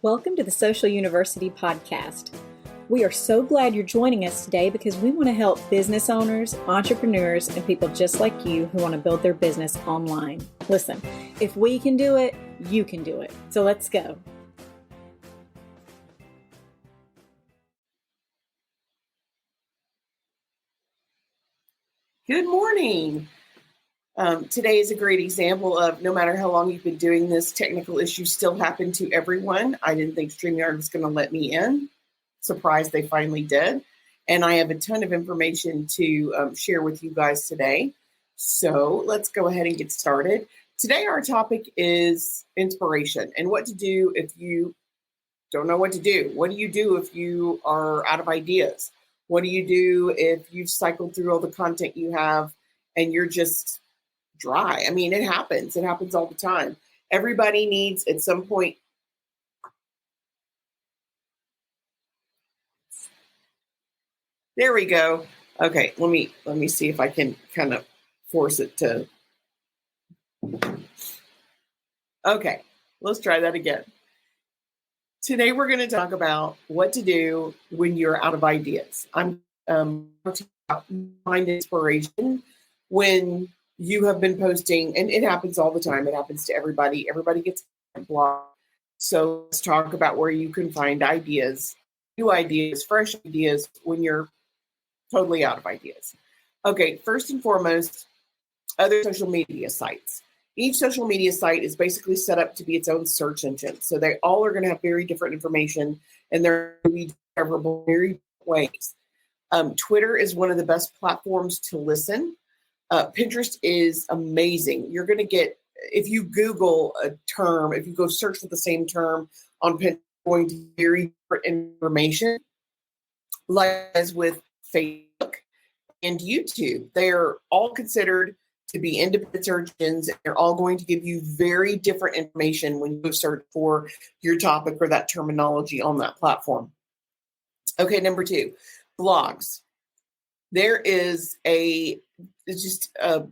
Welcome to the Social University Podcast. We are so glad you're joining us today because we want to help business owners, entrepreneurs, and people just like you who want to build their business online. Listen, if we can do it, you can do it. So let's go. Good morning. Today is a great example of no matter how long you've been doing this, technical issues still happen to everyone. I didn't think StreamYard was going to let me in. Surprised they finally did. And I have a ton of information to share with you guys today. So let's go ahead and get started. Today our topic is inspiration and what to do if you don't know what to do. What do you do if you are out of ideas? What do you do if you've cycled through all the content you have and you're just dry? I mean, it happens. It happens all the time. Everybody needs at some point. There we go. Okay, let me see if I can kind of force it to. Okay, let's try that again. Today we're going to talk about what to do when you're out of ideas. I'm talking about find inspiration when you have been posting, and it happens all the time. It happens to everybody. Everybody gets a blog. So let's talk about where you can find ideas, new ideas, fresh ideas when you're totally out of ideas. Okay, first and foremost, other social media sites. Each social media site is basically set up to be its own search engine. So they all are going to have very different information, and they're going to be discoverable in very different ways. Twitter is one of the best platforms to listen. Pinterest is amazing. You're going to get, if you Google a term, if you go search for the same term on Pinterest, you're going to get very different information. Like as with Facebook and YouTube, they're all considered to be independent search engines. They're all going to give you very different information when you go search for your topic or that terminology on that platform. Okay, number 2, blogs. There is just a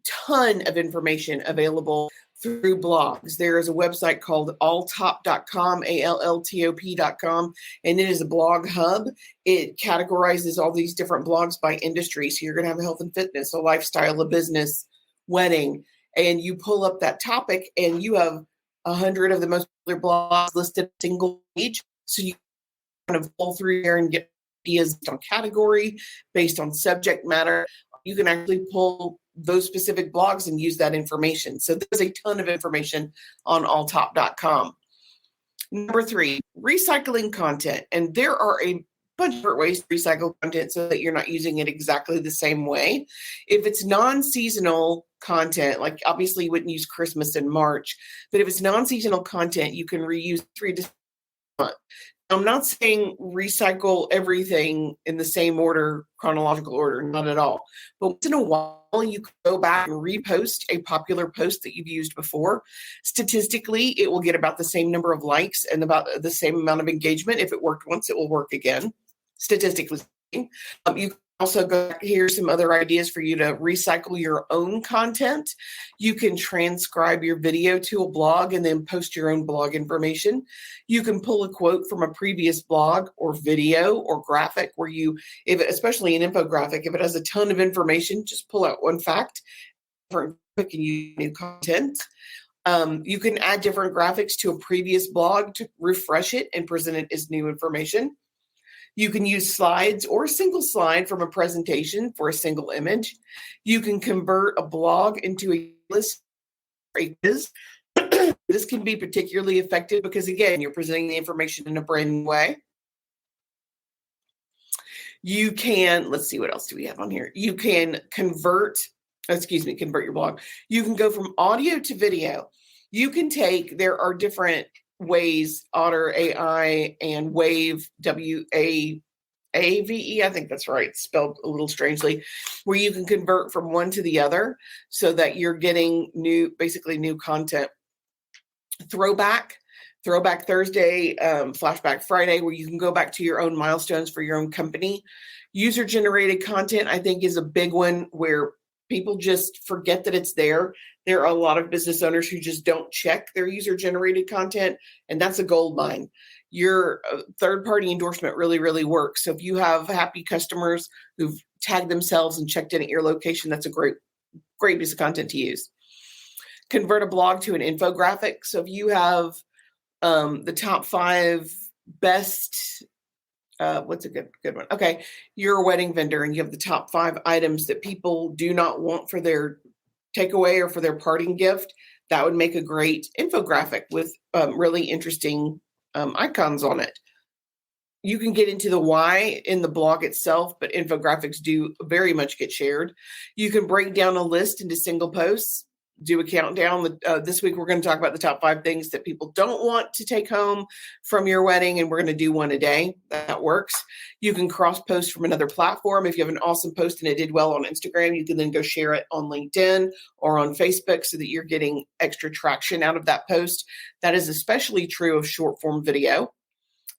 ton of information available through blogs. There is a website called alltop.com, ALLTOP.com, and it is a blog hub. It categorizes all these different blogs by industry. So you're going to have health and fitness, a lifestyle, a business, wedding, and you pull up that topic and you have 100 of the most popular blogs listed on a single page. So you kind of pull through there and get ideas based on category, based on subject matter. You can actually pull those specific blogs and use that information. So there's a ton of information on alltop.com. Number 3, recycling content. And there are a bunch of different ways to recycle content so that you're not using it exactly the same way. If it's non-seasonal content, like obviously you wouldn't use Christmas in March, but if it's non-seasonal content, you can reuse 3 to 6 months. I'm not saying recycle everything in the same order, chronological order, not at all. But once in a while, you can go back and repost a popular post that you've used before. Statistically, it will get about the same number of likes and about the same amount of engagement. If it worked once, it will work again, statistically speaking. You can also go back. Here's some other ideas for you to recycle your own content. You can transcribe your video to a blog and then post your own blog information. You can pull a quote from a previous blog or video or graphic where especially an infographic, if it has a ton of information, just pull out one fact and use new content. You can add different graphics to a previous blog to refresh it and present it as new information. You can use slides or a single slide from a presentation for a single image. You can convert a blog into a list. This can be particularly effective because, again, you're presenting the information in a brand new way. You can, let's see, what else do we have on here? You can convert your blog. You can go from audio to video. There are different ways, Otter AI and Wave, WAAVE, I think that's right, spelled a little strangely, where you can convert from one to the other so that you're getting new content. Throwback Thursday, Flashback Friday, where you can go back to your own milestones for your own company. User-generated content, I think, is a big one where People just forget that it's there. There are a lot of business owners who just don't check their user-generated content, and that's a gold mine. Your third-party endorsement really, really works. So if you have happy customers who've tagged themselves and checked in at your location, that's a great piece of content to use. Convert a blog to an infographic. So if you have the top 5 best, what's a good one? Okay, you're a wedding vendor and you have the top 5 items that people do not want for their takeaway or for their parting gift. That would make a great infographic with really interesting icons on it. You can get into the why in the blog itself, but infographics do very much get shared. You can break down a list into single posts, do a countdown. This week, we're going to talk about the top 5 things that people don't want to take home from your wedding, and we're going to do one a day. That works. You can cross-post from another platform. If you have an awesome post and it did well on Instagram, you can then go share it on LinkedIn or on Facebook so that you're getting extra traction out of that post. That is especially true of short-form video.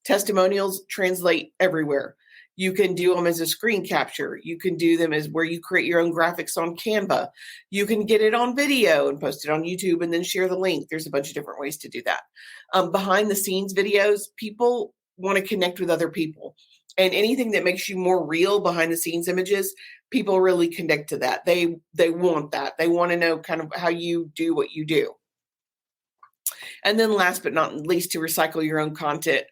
Testimonials translate everywhere. You can do them as a screen capture. You can do them as where you create your own graphics on Canva. You can get it on video and post it on YouTube and then share the link. There's a bunch of different ways to do that. Behind the scenes videos, people want to connect with other people. And anything that makes you more real behind the scenes images, people really connect to that. They want that. They want to know kind of how you do what you do. And then last but not least, to recycle your own content,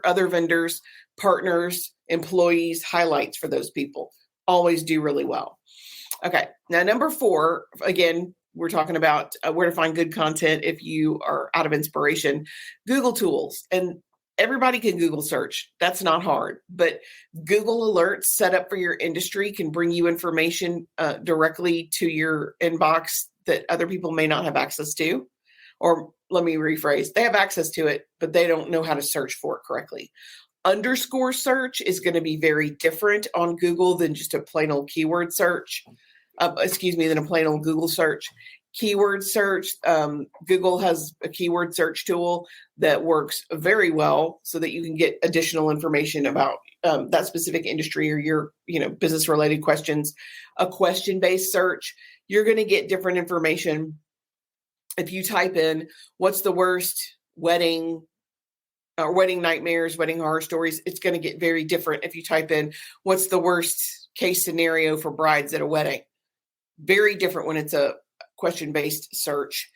other vendors, partners, employees, highlights for those people always do really well. Okay, now number 4, again, we're talking about where to find good content if you are out of inspiration. Google tools. And everybody can Google search. That's not hard. But Google Alerts set up for your industry can bring you information directly to your inbox that other people may not have access to. Or let me rephrase, they have access to it, but they don't know how to search for it correctly. Underscore search is going to be very different on Google than just a plain old keyword search, than a plain old Google search. Keyword search, Google has a keyword search tool that works very well so that you can get additional information about that specific industry or your business related questions. A question-based search, you're going to get different information. If you type in what's the worst wedding nightmares, wedding horror stories, it's going to get very different if you type in what's the worst case scenario for brides at a wedding. Very different when it's a question-based search.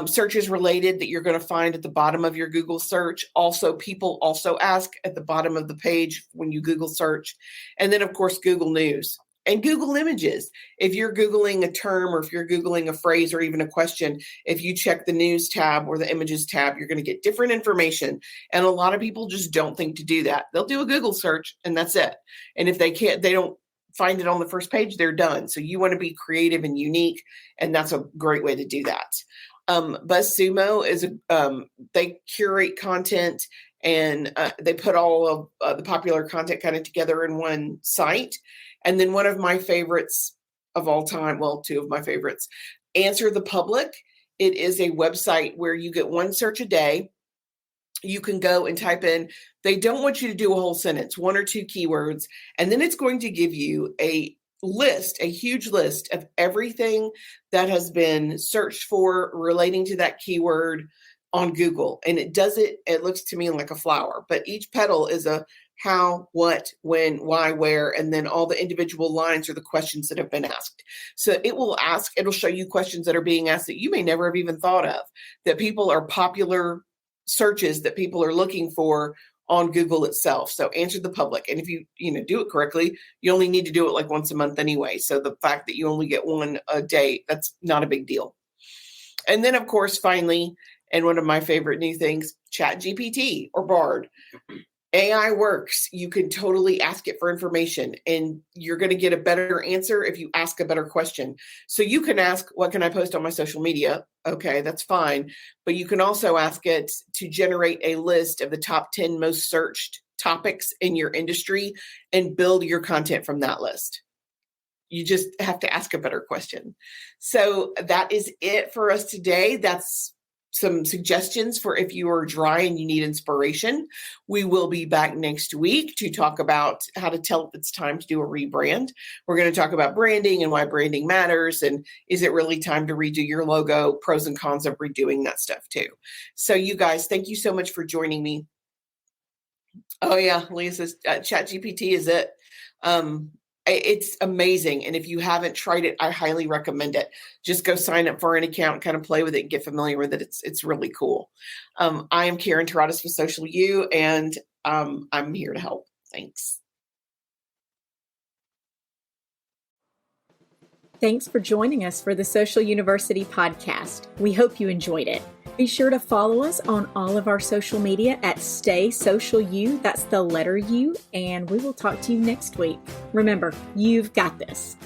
Searches related that you're going to find at the bottom of your Google search. Also, people also ask at the bottom of the page when you Google search. And then, of course, Google News. And Google Images. If you're Googling a term or if you're Googling a phrase or even a question, if you check the News tab or the Images tab, you're going to get different information. And a lot of people just don't think to do that. They'll do a Google search and that's it. And if they don't find it on the first page, they're done. So you want to be creative and unique, and that's a great way to do that. BuzzSumo is they curate content and they put all of the popular content kind of together in one site. And then one of my favorites of all time, well, 2 of my favorites, Answer the Public. It is a website where you get one search a day. You can go and type in, they don't want you to do a whole sentence, 1 or 2 keywords, and then it's going to give you a huge list of everything that has been searched for relating to that keyword on Google. And it looks to me like a flower, but each petal is a how, what, when, why, where, and then all the individual lines are the questions that have been asked. So it'll show you questions that are being asked that you may never have even thought of, that people are popular searches that people are looking for on Google itself. So Answer the Public. And if you do it correctly, you only need to do it like once a month anyway. So the fact that you only get one a day, that's not a big deal. And then, of course, finally, and one of my favorite new things, ChatGPT or Bard. AI works. You can totally ask it for information and you're going to get a better answer if you ask a better question. So you can ask, what can I post on my social media? Okay, that's fine. But you can also ask it to generate a list of the top 10 most searched topics in your industry and build your content from that list. You just have to ask a better question. So that is it for us today. That's some suggestions for if you are dry and you need inspiration. We will be back next week to talk about how to tell if it's time to do a rebrand. We're going to talk about branding and why branding matters, and is it really time to redo your logo, pros and cons of redoing that stuff too. So you guys, thank you so much for joining me. Oh yeah, Leah says ChatGPT is it. It's amazing. And if you haven't tried it, I highly recommend it. Just go sign up for an account, kind of play with it, and get familiar with it. It's really cool. I am Karen Terradas with Social U, and I'm here to help. Thanks. Thanks for joining us for the Social University podcast. We hope you enjoyed it. Be sure to follow us on all of our social media at Stay Social U. That's the letter U. And we will talk to you next week. Remember, you've got this.